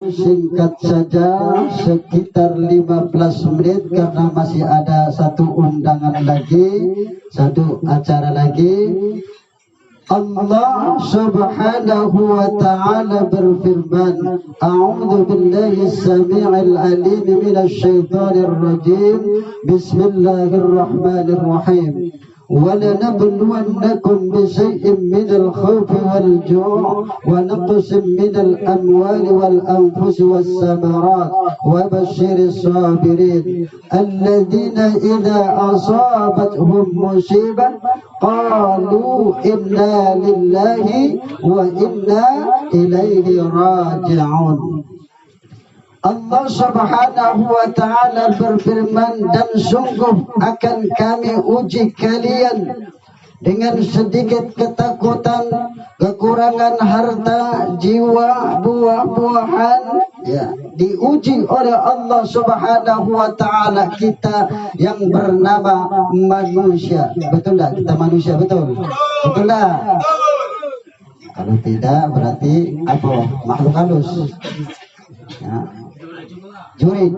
Singkat saja sekitar 15 menit karena masih ada satu undangan lagi, satu acara lagi. Allah subhanahu wa ta'ala berfirman, A'udhu billahi sami'il alim minasy syaithanir rajim. Bismillahirrahmanirrahim. وَلَنَبْلُوَنَّكُمْ بِشَيْءٍ مِّنَ الْخَوْفِ وَالْجُوعِ وَنَقْصٍ مِّنَ الْأَمْوَالِ وَالْأَنفُسِ وَالثَّمَرَاتِ وَبَشِّرِ الصَّابِرِينَ الَّذِينَ إِذَا أَصَابَتْهُم مُّصِيبَةٌ قَالُوا إِنَّا لِلَّهِ وَإِنَّا إِلَيْهِ رَاجِعُونَ. Allah subhanahu wa ta'ala berfirman, dan sungguh akan kami uji kalian dengan sedikit ketakutan, kekurangan harta, jiwa, buah-buahan, ya, diuji oleh Allah subhanahu wa ta'ala kita yang bernama manusia. Betul tak kita manusia? Betul? Betul tak? Kalau tidak berarti apa? Makhluk halus, ya. Jurid.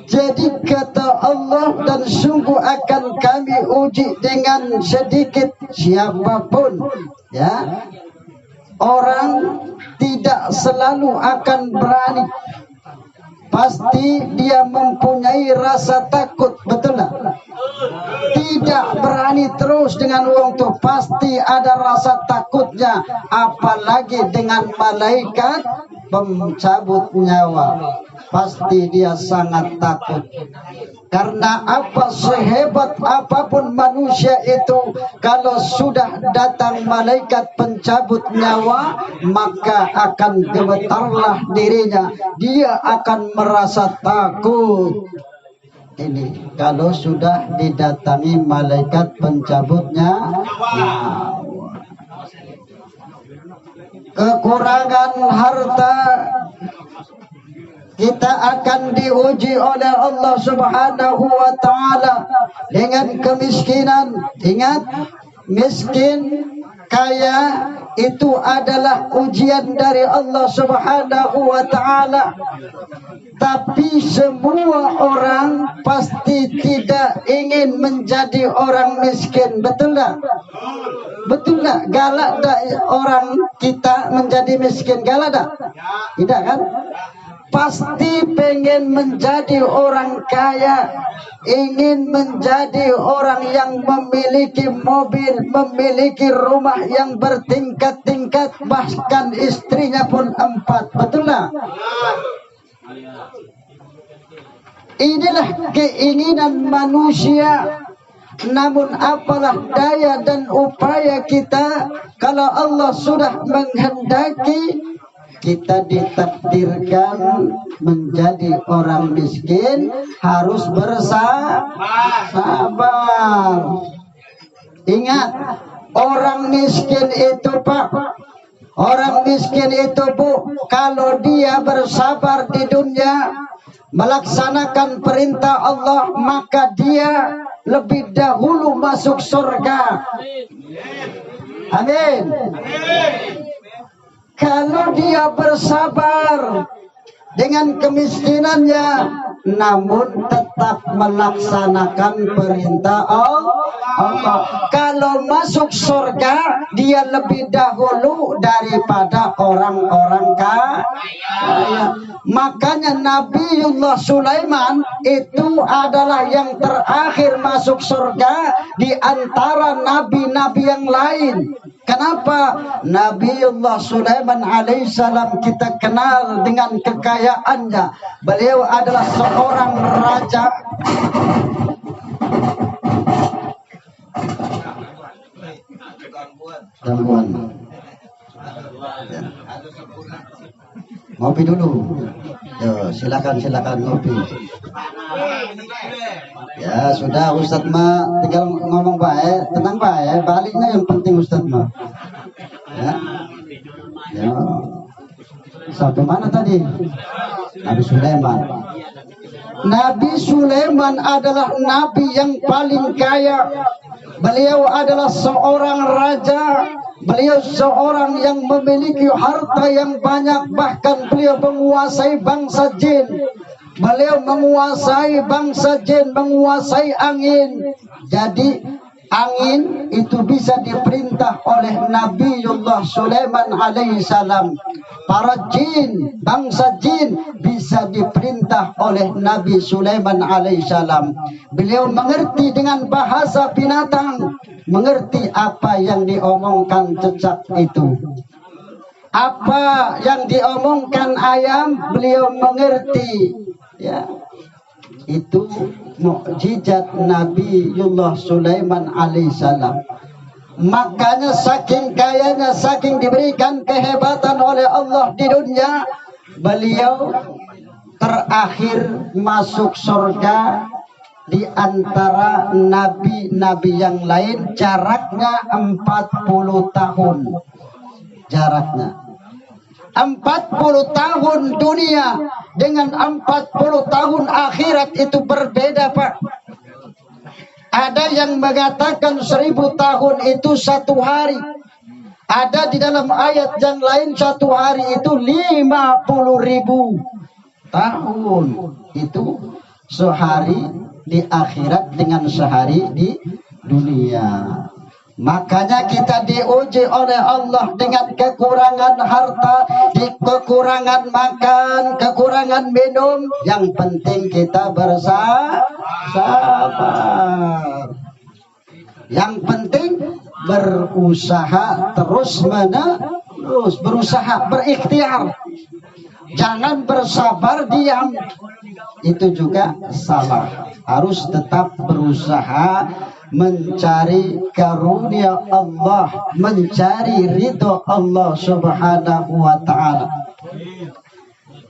Jadi kata Allah, dan sungguh akan kami uji dengan sedikit. Siapapun, ya, orang tidak selalu akan berani. Pasti dia mempunyai rasa takut, betul tak? Tidak berani terus dengan uang itu, pasti ada rasa takutnya, apalagi dengan malaikat pencabut nyawa. Pasti dia sangat takut. Karena apa? Sehebat apapun manusia itu, kalau sudah datang malaikat pencabut nyawa, maka akan gemetarlah dirinya. Dia akan merasa takut. Ini kalau sudah didatangi malaikat pencabutnya nyawa. Kekurangan harta, kita akan diuji oleh Allah subhanahu wa ta'ala dengan kemiskinan. Ingat, miskin, kaya, itu adalah ujian dari Allah subhanahu wa ta'ala. Tapi semua orang pasti tidak ingin menjadi orang miskin. Betul tak? Betul tak? Galak tak orang kita menjadi miskin? Galak tak? Tidak kan? Pasti pengen menjadi orang kaya, ingin menjadi orang yang memiliki mobil, memiliki rumah yang bertingkat-tingkat, bahkan istrinya pun 4. Betul tak? Inilah keinginan manusia. Namun apalah daya dan upaya kita, kalau Allah sudah menghendaki kita ditakdirkan menjadi orang miskin, harus bersabar. Ingat, orang miskin itu Pak, orang miskin itu Bu, kalau dia bersabar di dunia, melaksanakan perintah Allah, maka dia lebih dahulu masuk surga. Amin. Kalau dia bersabar dengan kemiskinannya, namun tetap melaksanakan perintah Allah, kalau masuk surga dia lebih dahulu daripada orang-orang kaya. Makanya Nabiullah Sulaiman itu adalah yang terakhir masuk surga di antara nabi-nabi yang lain. Kenapa? Nabiullah Sulaiman alaihissalam kita kenal dengan kekayaannya. Beliau adalah seorang raja. Gangguan. Ya. Ngopi dulu. Yo, silakan ngopi. Ya sudah, Ustadz mah tinggal ngomong baik, tenang baik, baliknya yang penting Ustadz mah. Ya. Ya. Sampai mana tadi? Nabi Sulaiman. Nabi Sulaiman adalah nabi yang paling kaya. Beliau adalah seorang raja. Beliau seorang yang memiliki harta yang banyak, bahkan beliau menguasai bangsa jin. Beliau menguasai bangsa jin, menguasai angin. Jadi angin itu bisa diperintah oleh Nabiullah Sulaiman alaihissalam. Para jin, bangsa jin bisa diperintah oleh Nabi Sulaiman alaihissalam. Beliau mengerti dengan bahasa binatang, mengerti apa yang diomongkan cecak itu, apa yang diomongkan ayam, beliau mengerti. Ya, itu mukjizat Nabiullah Sulaiman alaihissalam. Makanya saking kayanya, saking diberikan kehebatan oleh Allah di dunia, beliau terakhir masuk surga di antara nabi-nabi yang lain. Jaraknya 40 tahun. Jaraknya 40 tahun dunia dengan 40 tahun akhirat itu berbeda, Pak. Ada yang mengatakan 1000 tahun itu 1 hari. Ada di dalam ayat yang lain 1 hari itu 50.000 tahun. Itu sehari di akhirat dengan sehari di dunia. Makanya kita diuji oleh Allah dengan kekurangan harta, kekurangan makan, kekurangan minum. Yang penting kita bersabar. Yang penting berusaha terus berusaha, berikhtiar. Jangan bersabar diam. Itu juga salah. Harus tetap berusaha mencari karunia Allah, mencari ridho Allah subhanahu wa ta'ala.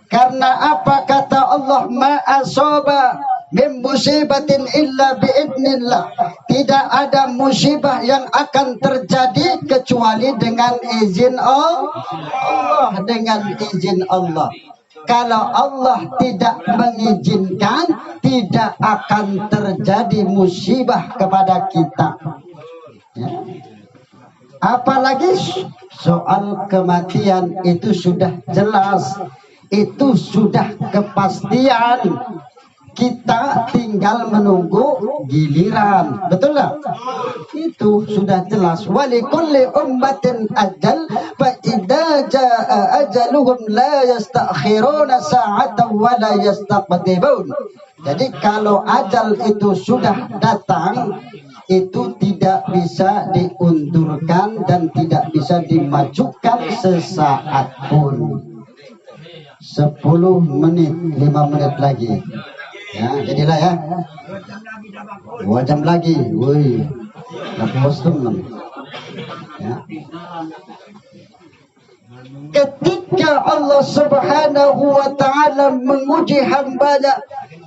Karena apa kata Allah, ma asaba min musibatin illa biidnillah. Tidak ada musibah yang akan terjadi kecuali dengan izin Allah, dengan izin Allah. Kalau Allah tidak mengizinkan, tidak akan terjadi musibah kepada kita. Ya. Apalagi soal kematian itu sudah jelas, itu sudah kepastian. Kita tinggal menunggu giliran, betul nggak? Itu sudah jelas. Walikulli ummatin ajal, fa idza jaa ajaluhum la yastakhiruna sa'atan wa la yastaqdimun. Jadi kalau ajal itu sudah datang, itu tidak bisa diundurkan dan tidak bisa dimajukan sesaat pun. 10 menit, 5 menit lagi. Ya, jadilah ya. 2 jam lagi. Woi. Ya. Ketika Allah Subhanahu wa ta'ala menguji hambanya,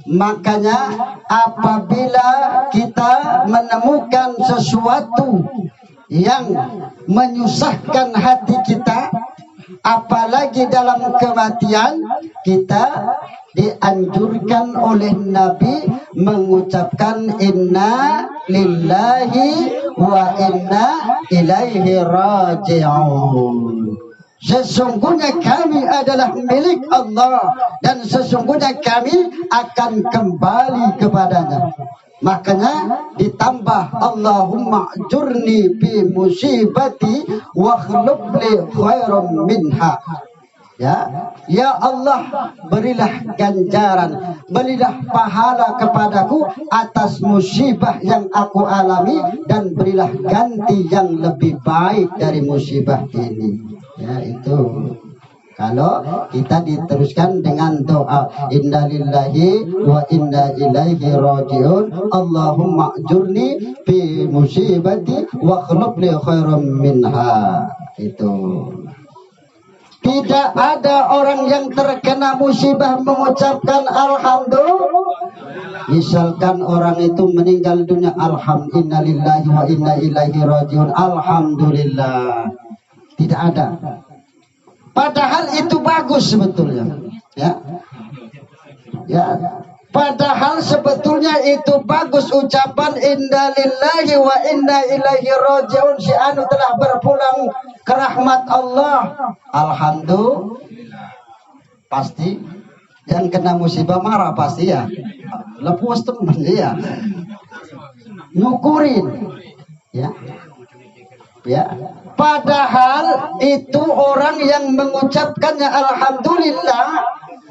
makanya apabila kita menemukan sesuatu yang menyusahkan hati kita, apalagi dalam kematian, kita dianjurkan oleh Nabi mengucapkan inna lillahi wa inna ilaihi raji'un. Sesungguhnya kami adalah milik Allah dan sesungguhnya kami akan kembali kepadanya. Makanya ditambah Allahumma ajurni bi musibati wa khlub li khairam minha. Ya Allah, berilah ganjaran, berilah pahala kepadaku atas musibah yang aku alami dan berilah ganti yang lebih baik dari musibah ini. Ya, itu. Kalau kita diteruskan dengan doa inna lillahi wa inna ilaihi raji'un, Allahumma ajurni fi musibati wa khlub li khairam minha. Itu. Tidak ada orang yang terkena musibah mengucapkan alhamdulillah. Misalkan orang itu meninggal dunia, alhamdulillah lillahi wa inna ilaihi raji'un, alhamdulillah. Tidak ada. Padahal itu bagus sebetulnya. Ya. Padahal sebetulnya itu bagus ucapan inna lillahi wa inna ilaihi raji'un, si anu telah berpulang ke rahmat Allah. Alhamdulillah. Pasti yang kena musibah marah pasti ya. Lepas temen ya. Nyukurin. Ya. Ya. Padahal itu orang yang mengucapkannya alhamdulillah,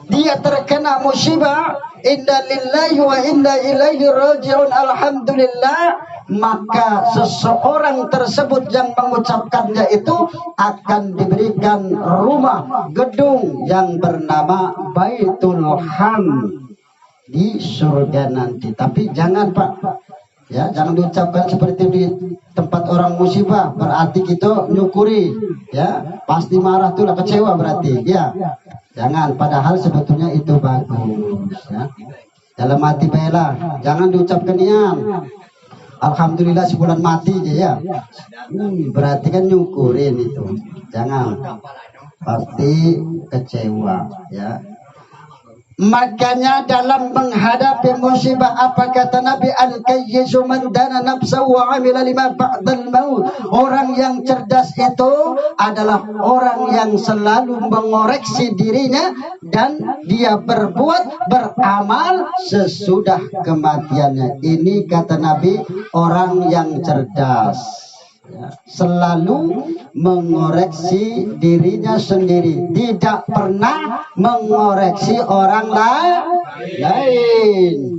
dia terkena musibah, inna lillahi wa inna ilaihi raji'un, alhamdulillah, maka seseorang tersebut yang mengucapkannya itu akan diberikan rumah, gedung yang bernama Baitul Hamd di surga nanti. Tapi jangan Pak, ya jangan diucapkan seperti di tempat orang musibah, berarti kita nyukuri, ya pasti marah tuh lah, kecewa berarti, ya jangan. Padahal sebetulnya itu bagus, ya dalam hati bela, jangan diucapkan nian alhamdulillah sebulan mati aja ya, berarti kan nyukurin itu, jangan, pasti kecewa, ya. Makanya dalam menghadapi musibah apa kata Nabi, al-kayyisu man dana nafsahu wa amila lima ba'dal maut. Orang yang cerdas itu adalah orang yang selalu mengoreksi dirinya dan dia berbuat, beramal sesudah kematiannya. Ini kata Nabi, orang yang cerdas, ya, selalu mengoreksi dirinya sendiri, tidak pernah mengoreksi orang lain.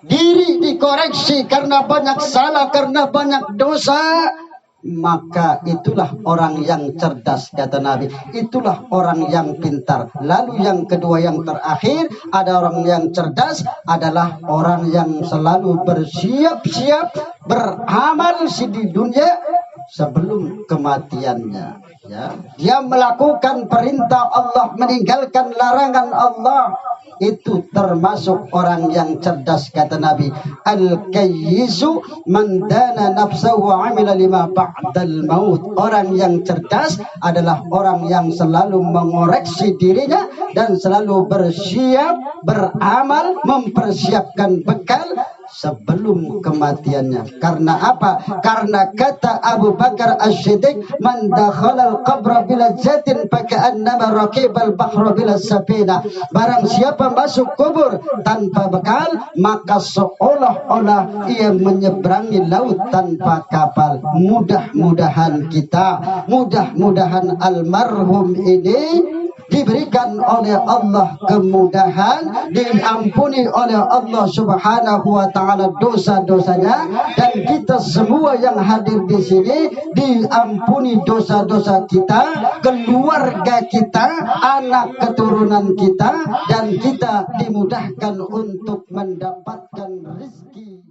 Diri dikoreksi karena banyak salah, karena banyak dosa, maka itulah orang yang cerdas kata Nabi, itulah orang yang pintar. Lalu yang kedua, yang terakhir, ada orang yang cerdas adalah orang yang selalu bersiap-siap beramal di dunia sebelum kematiannya, ya. Dia melakukan perintah Allah, meninggalkan larangan Allah. Itu termasuk orang yang cerdas kata Nabi, al-kayyisu man dana nafsahu wa amila lima ba'dal maut. Orang yang cerdas adalah orang yang selalu mengoreksi dirinya dan selalu bersiap beramal, mempersiapkan bekal sebelum kematiannya. Karena apa? Karena kata Abu Bakar As-Siddiq, man dakhala al-qabra bila zatin faka'annama raqibal bahra bila safina. Barang siapa masuk kubur tanpa bekal, maka seolah-olah ia menyeberangi laut tanpa kapal. Mudah-mudahan kita, mudah-mudahan almarhum ini diberikan oleh Allah kemudahan, diampuni oleh Allah Subhanahu wa taala dosa-dosanya, dan kita semua yang hadir di sini diampuni dosa-dosa kita, keluarga kita, anak keturunan kita, dan kita dimudahkan untuk mendapatkan rezeki